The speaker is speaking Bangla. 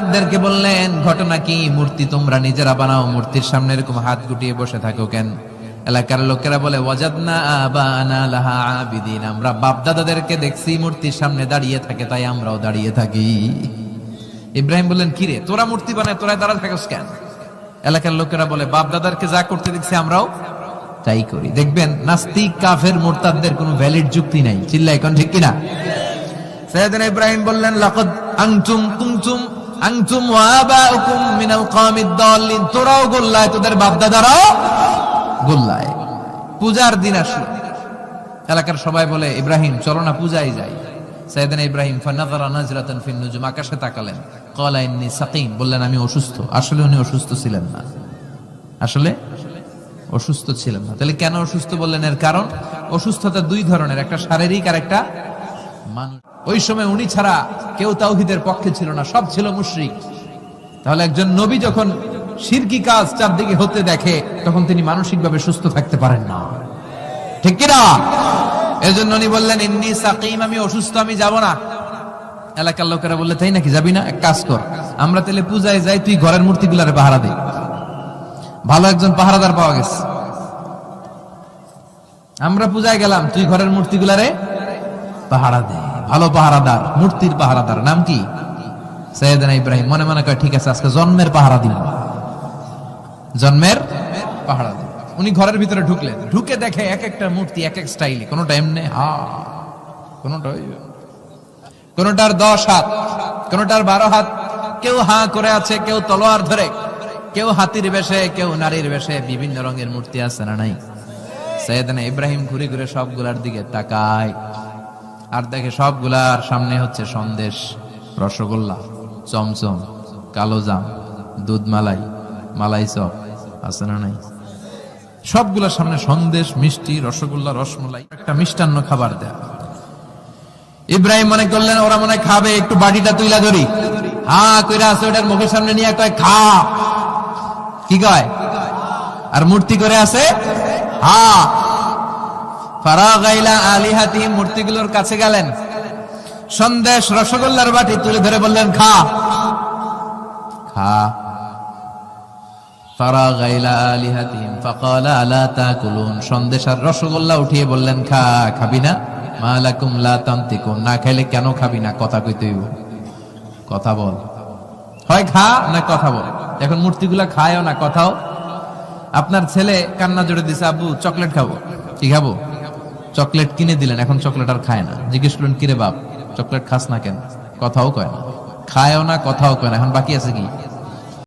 লোকদেরকে বললেন, ঘটনা কি? মূর্তি তোমরা নিজেরা বানাও, মূর্তির সামনে এরকম হাত গুটিয়ে বসে থাকো কেন? এলাকার লোকেরা বলে, ওয়াজাদনা আবানা লাহা আবিদিন, আমরা বাপ দাদাদেরকে দেখছি মূর্তির সামনে দাঁড়িয়ে থাকে, তাই আমরাও দাঁড়িয়ে থাকি। ইব্রাহিম বললেন, কিরে তোরা মূর্তি বানায় তোরা দাঁড়া থাকস কেন? এলাকার লোকেরা বলে, বাপ দাদারকে যা করতে দেখছি আমরাও তাই করি। দেখবেন নাস্তিক কাফের মুরতাদদের কোনো ভ্যালিড যুক্তি নাই। চিল্লা এখন ঠিক কিনা? সাইয়েদনা ইব্রাহিম বললেন, লাকাদ আনতুম কুনতুম আনতুম ওয়া আবাউকুম মিনাল কওমিদ দাল্লিন, তোরাও গোল্লায়, তোদের বাপ দাদারাও গোল্লায়। পূজার দিন আসলো, এলাকার সবাই বলে, ইব্রাহিম চলো না পূজায় যাই। সাইয়েদনা ইব্রাহিম ফানাযারা নাজরাতান ফিন নুজুম, আকাশে তাকালেন। ক্বালা ইন্নী সাকিম, বললেন আমি অসুস্থ। আসলে উনি অসুস্থ ছিলেন না, আসলে অসুস্থ ছিলেন না। তাহলে কেন অসুস্থ বললেন? এর কারণ, অসুস্থতা দুই ধরনের, একটা শারীরিক আর একটা মানুষ। ওই সময় উনি ছাড়া কেউ তাওহীদের পক্ষে ছিল না, সব ছিল মুশরিক। তাহলে একজন নবী যখন শিরকি কাজ চারদিকে হতে দেখে, তখন তিনি মানসিকভাবে সুস্থ থাকতে পারেন না, ঠিক কিনা? এজন্য উনি বললেন, ইন্নী সাকিম, আমি অসুস্থ, আমি যাব না। এলাকার লোকেরা বললে, তাই নাকি, যাবি না? এক কাজ কর, আমরা তাহলে পূজায় যাই, তুই ঘরের মূর্তিগুলারে পাহারা দে। ভালো একজন পাহারাদার পাওয়া গেছে, আমরা পূজায় গেলাম, তুই ঘরের মূর্তিগুলারে পাহারা দে। ভালো পাহারাদার, মূর্তির পাহারাদার, নাম কি? সাইয়েদনা ইব্রাহিম মনে মনে কয়, ঠিক আছে আজকে জন্মের পাহারা দিব, জন্মের পাহারা দিব। উনি ঘরের ভিতরে ঢুকলেন, ঢুকে দেখে এক একটা মূর্তি এক এক স্টাইলে, কোনোটা এমনি কোনোটার 10 হাত, কোনোটার 12 হাত, কেউ হাঁ করে আছে, কেউ তলোয়ার ধরে, কেউ হাতির বেশে, কেউ নারীর বেশে, বিভিন্ন রঙের মূর্তি আছে না নাই? সাইয়েদনা ইব্রাহিম ঘুরে ঘুরে সবগুলার দিকে তাকায়, আর দেখে সবগুলার সামনে হচ্ছে সন্দেশ, রসগোল্লা, চমচম, কালোজাম, দুধ মালাই, মালাই চপ আছে না নাই? সবগুলার সামনে সন্দেশ, মিষ্টি, রসগোল্লা, রসমালাই, একটা মিষ্টান্ন খাবার দেয়া। ইব্রাহিম মনে করলেন ওরা মনে খাবে, একটু বাটিটা তুইলা ধরি। হ্যাঁ কইরা আছে, ওটার মুখের সামনে নিয়ে কয়, খা। কি কয়? আর মূর্তি করে আছে, হ্যাঁ। ফারাগা ইলা আলিহাতিহিম, মূর্তিগুলোর কাছে গেলেন, সন্দেশ, রসগোল্লার বাটি তুলে ধরে বললেন, খা খা। ফারাগা ইলা আলিহাতিহিম ফাকালা আলা তাকুলুন, সন্দেশ আর রসগোল্লা উঠিয়ে বললেন, খা, খাবি না? মা লাকুম লা তানতিকুন, না খাইলে কেন খাবি না? কথা কইতে হইব, কথা বল, হয় খা না কথা বল। এখন মূর্তিগুলা খায়ও না, কথাও। আপনার ছেলে কান্না জোরে দিছে, আব্বু চকলেট খাবো। কি খাবো? চকলেট কিনে দিলেন, এখন চকলেট আর খায় না। জিজ্ঞেস করলেন, কিরে বাপ চকলেট খাস না কেন? কথাও কয় না, খায়ও না, কথাও কয় না। এখন বাকি আছে কি?